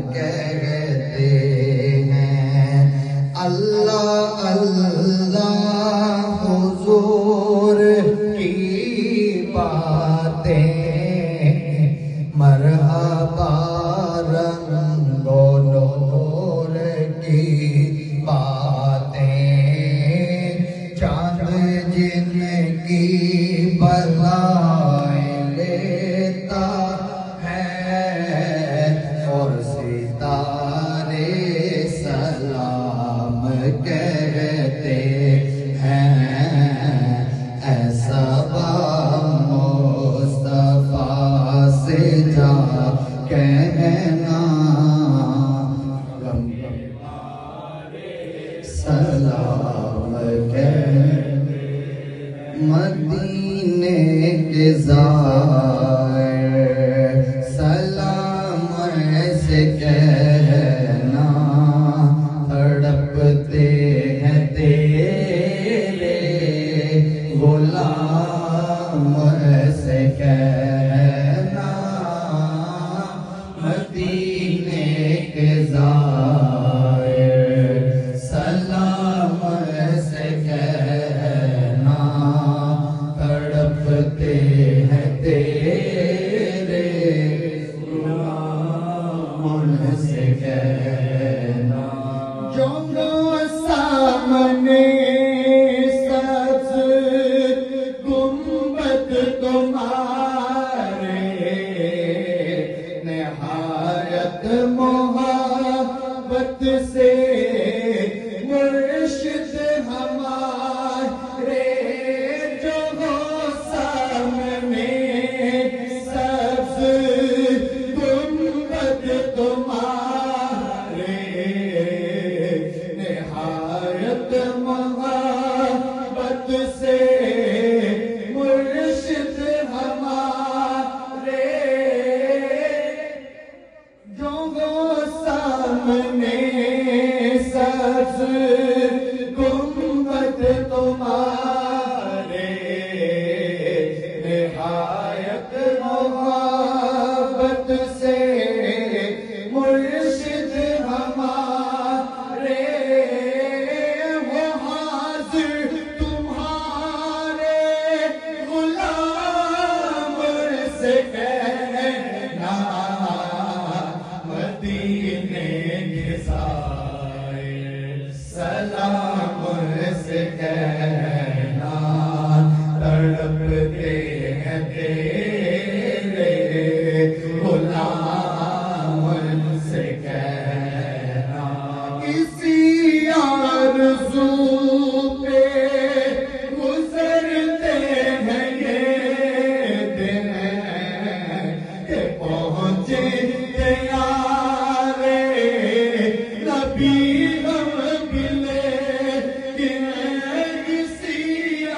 कहते हैं। अल्लाह अल्लाह हुजूर की बातें, मरहबा रंगो नूर की बातें, चांद जिनकी बधाई लेता है और सितारे सलाम कहते हैं। ऐसा मुस्तफा से जा कहना, सलाम कहते। मदीने के ज़ाहिर सलाम ऐसे कहना, तड़पते हैं तेरे गुलाम ऐसे कहना। मदीने के ज़ाहिर सलाम ऐसे कहना, तड़पते हैं तेरे गुलाम से कहना। जो सामने सब्ज़ गुंबद तुम्हारे, निहायत मोहब्बत से मुर्शिद हमारे, जो सामने सब्ज़ गुंबद तुम्हारे, निहायत मोहब्बत से मुर्शिद हमारे, जो सामने सब्ज़ गुंबद तुम्हारे, निहायत मोहब्बत से मुर्शिद हमारे, वो हाज़िर तुम्हारे गुलाम से कहना। मदीने के ज़ाहिर सलाम से कहना, तड़पते हैं तेरे गुलाम से कहना। किसी आरज़ू पे गुज़रते हैं ये दिन, के पहुँचे यारे नबी हम मिले। किसी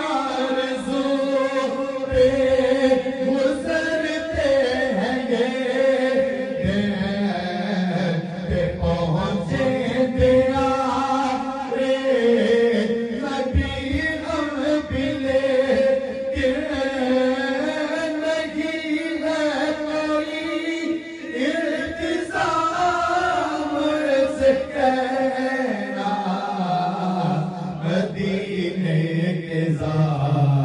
आरज़ू पे गुज़रते हैं ये दिन, के पहुँचे यारे नबी हम मिले। नहीं है कोई इल्तिज़ाम से कहना। मदीने के ज़ाहिर